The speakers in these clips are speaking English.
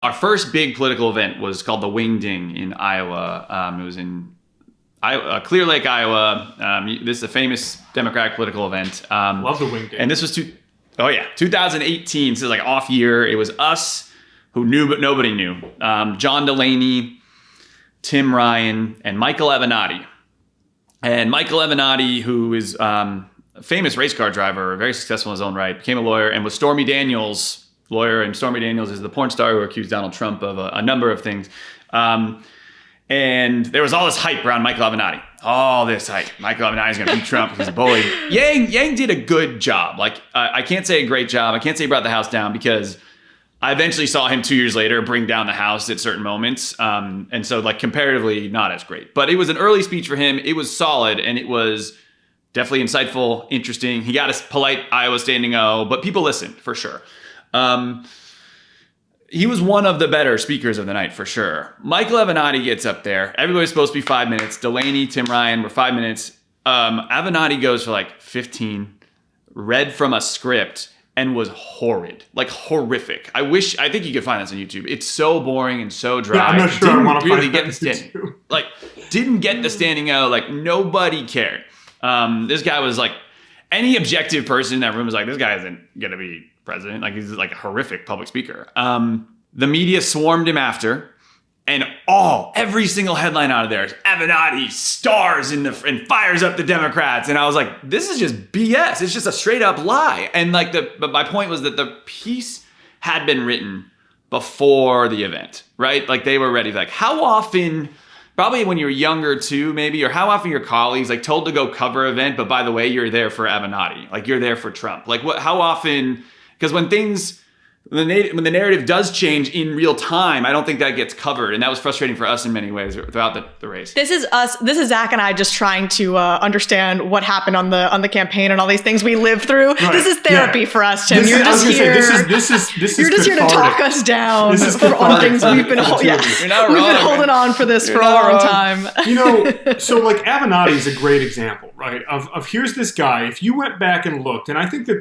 Our first big political event was called the Wingding in Iowa. It was in Clear Lake, Iowa. This is a famous Democratic political event. Love the Wingding. And this was 2018. So it was like off year. It was us who knew but nobody knew. John Delaney, Tim Ryan, and Michael Avenatti. And Michael Avenatti, who is a famous race car driver, very successful in his own right, became a lawyer and was Stormy Daniels' lawyer. And Stormy Daniels is the porn star who accused Donald Trump of a number of things. And there was all this hype around Michael Avenatti. All this hype. Michael Avenatti is going to beat Trump. He's a bully. Yang did a good job. Like, I can't say a great job. I can't say he brought the House down because I eventually saw him 2 years later bring down the House at certain moments. And so, like, comparatively, not as great. But it was an early speech for him. It was solid, and it was definitely insightful, interesting. He got a polite Iowa standing O, but people listened, for sure. He was one of the better speakers of the night, for sure. Michael Avenatti gets up there. Everybody's supposed to be 5 minutes. Delaney, Tim Ryan were 5 minutes. Avenatti goes for like 15, read from a script, and was horrid, like horrific. I think you could find this on YouTube. It's so boring and so dry. Yeah, I'm not sure I want to really find get the standing. Like, didn't get the standing O. Like, nobody cared. This guy was like, any objective person in that room was like, this guy isn't gonna be president. Like, he's like a horrific public speaker. The media swarmed him after, and every single headline out of there is Avenatti stars and fires up the Democrats. And I was like, this is just BS. It's just a straight up lie. And like, but my point was that the piece had been written before the event, right? Like, they were ready. Like, how often, probably when you're younger too, maybe, or how often your colleagues like told to go cover an event, but by the way, you're there for Avenatti, like you're there for Trump. Like, how often? Because when the narrative does change in real time, I don't think that gets covered. And that was frustrating for us in many ways throughout the race. This is Zach and I just trying to understand what happened on the campaign and all these things we lived through. Right. This is therapy for us, Tim. You're just here. This is you're just here to talk us down for all things we've been holding on for this for a long time. So like Avenatti is a great example, right? Of here's this guy. If you went back and looked, and I think that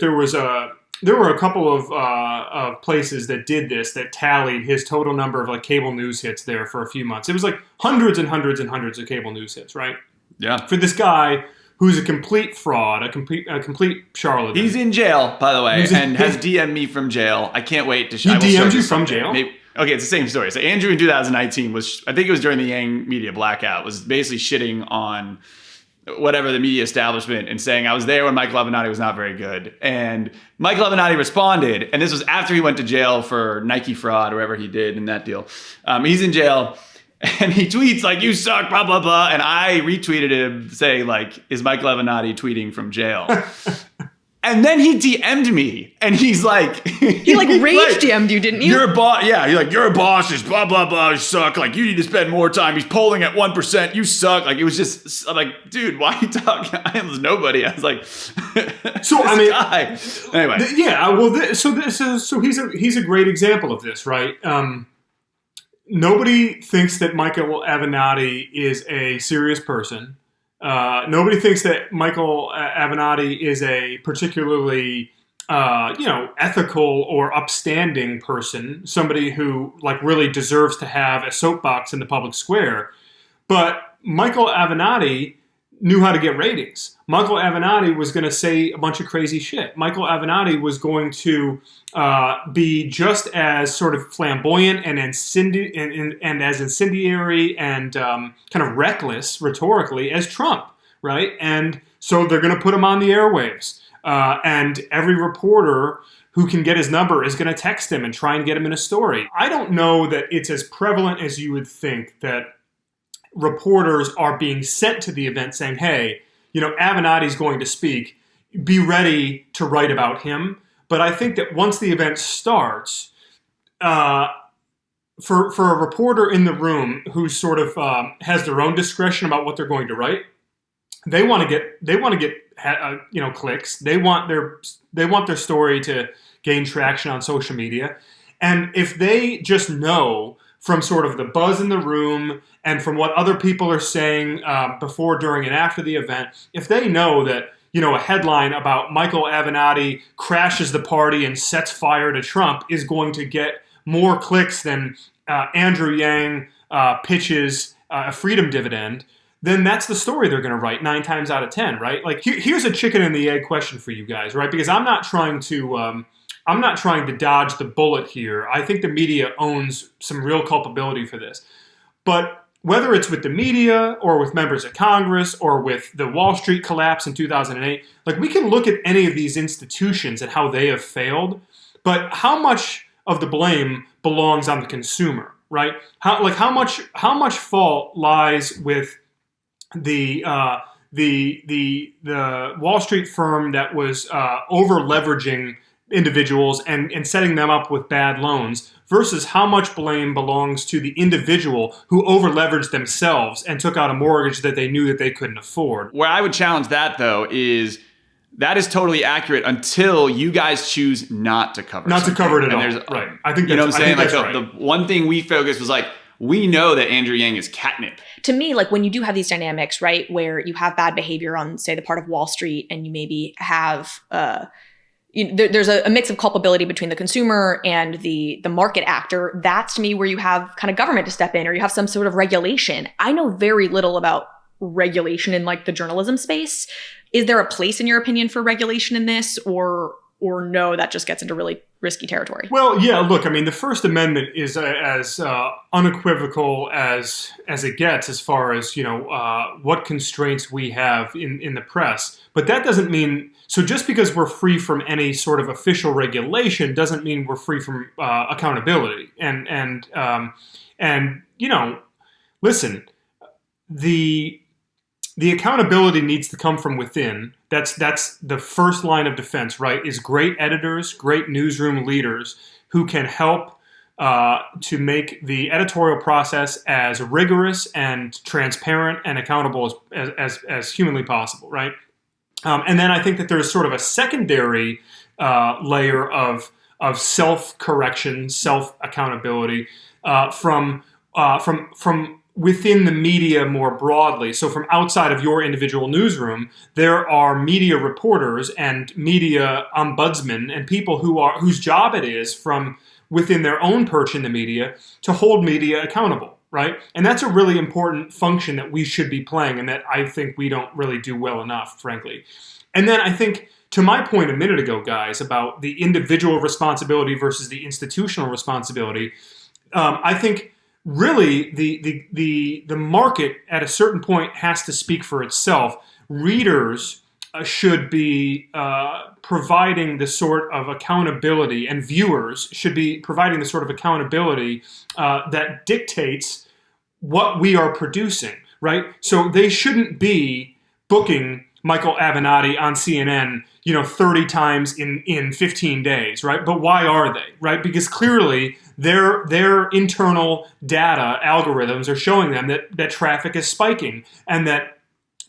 there were a couple of places that did this, that tallied his total number of like cable news hits there for a few months. It was like hundreds and hundreds and hundreds of cable news hits, right? Yeah. For this guy who's a complete fraud, a complete charlatan. He's in jail, by the way, and has DM'd me from jail. I can't wait to show. He DM'd you from jail? Maybe, okay, it's the same story. So Andrew in 2019 I think it was during the Yang media blackout, was basically shitting on whatever the media establishment and saying I was there when Michael Avenatti was not very good. And Michael Avenatti responded, and this was after he went to jail for Nike fraud or whatever he did in that deal. He's in jail, and he tweets like, you suck, blah, blah, blah. And I retweeted him saying like, is Michael Avenatti tweeting from jail? And then he DM'd me, and he's like... He like rage DM'd you, didn't you? You're a boss. Yeah, you're like, you're a boss, just blah, blah, blah, you suck. Like, you need to spend more time. He's polling at 1%. You suck. Like, it was just... I'm like, dude, why are you talking? I was nobody. I was like... So, I mean... Guy. Anyway. Yeah, well, so he's a great example of this, right? Nobody thinks that Michael Avenatti is a serious person. Nobody thinks that Michael Avenatti is a particularly, ethical or upstanding person, somebody who like really deserves to have a soapbox in the public square. But Michael Avenatti knew how to get ratings. Michael Avenatti was going to say a bunch of crazy shit. Michael Avenatti was going to be just as sort of flamboyant and as incendiary and kind of reckless rhetorically as Trump, right? And so they're going to put him on the airwaves. And every reporter who can get his number is going to text him and try and get him in a story. I don't know that it's as prevalent as you would think that reporters are being sent to the event saying, hey, Avenatti's going to speak. Be ready to write about him. But I think that once the event starts, for a reporter in the room who sort of has their own discretion about what they're going to write, they want to get clicks. They want their story to gain traction on social media. And if they just know from sort of the buzz in the room and from what other people are saying before, during, and after the event, if they know that, a headline about Michael Avenatti crashes the party and sets fire to Trump is going to get more clicks than Andrew Yang pitches a freedom dividend, then that's the story they're going to write 9 times out of 10, right? Like here's a chicken and the egg question for you guys, right? Because I'm not trying to dodge the bullet here. I think the media owns some real culpability for this. But whether it's with the media or with members of Congress or with the Wall Street collapse in 2008, like we can look at any of these institutions and how they have failed, but how much of the blame belongs on the consumer, right? How much fault lies with the Wall Street firm that was over leveraging individuals and setting them up with bad loans versus how much blame belongs to the individual who over leveraged themselves and took out a mortgage that they knew that they couldn't afford. Where I would challenge that though is that is totally accurate until you guys choose not to cover to cover it at all. Right. I think that's, you know what I'm saying? Like the one thing we focused was like, we know that Andrew Yang is catnip. To me, like when you do have these dynamics, right, where you have bad behavior on, say, the part of Wall Street, and you maybe have there's a mix of culpability between the consumer and the market actor. That's to me where you have kind of government to step in, or you have some sort of regulation. I know very little about regulation in like the journalism space. Is there a place in your opinion for regulation in this, or no, that just gets into really risky territory? Well, yeah, look, I mean, the First Amendment is as unequivocal as it gets as far as, what constraints we have in the press. But that doesn't mean, so just because we're free from any sort of official regulation doesn't mean we're free from accountability. And listen, the accountability needs to come from within. That's the first line of defense, right? Is great editors, great newsroom leaders who can help to make the editorial process as rigorous and transparent and accountable as humanly possible, right? And then I think that there's sort of a secondary layer of self-correction, self-accountability from within the media more broadly. So from outside of your individual newsroom, there are media reporters and media ombudsmen and people whose job it is from within their own perch in the media to hold media accountable, right? And that's a really important function that we should be playing and that I think we don't really do well enough, frankly. And then I think, to my point a minute ago, guys, about the individual responsibility versus the institutional responsibility, I think really the market at a certain point has to speak for itself. Readers should be providing the sort of accountability, and viewers should be providing the sort of accountability that dictates what we are producing, right? So they shouldn't be booking Michael Avenatti on CNN, 30 times in 15 days, right? But why are they, right? Because clearly their internal data algorithms are showing them that traffic is spiking and that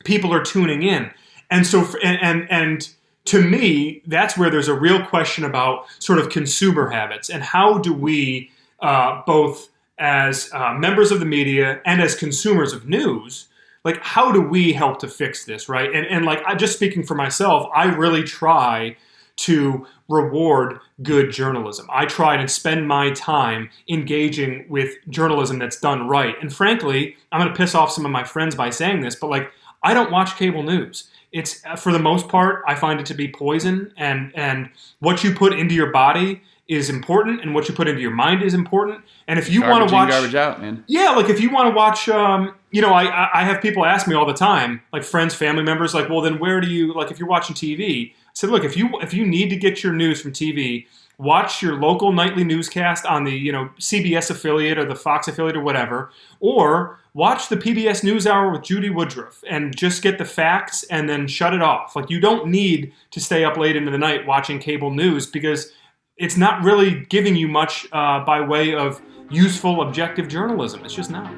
people are tuning in. And so, and to me, that's where there's a real question about sort of consumer habits and how do we, both as members of the media and as consumers of news, like how do we help to fix this, right? And like, just speaking for myself, I really try to reward good journalism. I try to spend my time engaging with journalism that's done right. And frankly, I'm going to piss off some of my friends by saying this, but like, I don't watch cable news. It's, for the most part, I find it to be poison, and what you put into your body is important, and what you put into your mind is important. And if you want to watch, garbage out, man. Yeah, like if you want to watch, I have people ask me all the time, like friends, family members, like, well, then where do you, like, if you're watching TV? I said, look, if you need to get your news from TV, watch your local nightly newscast on the CBS affiliate or the Fox affiliate or whatever, or watch the PBS NewsHour with Judy Woodruff and just get the facts and then shut it off. Like, you don't need to stay up late into the night watching cable news because it's not really giving you much by way of useful, objective journalism. It's just not.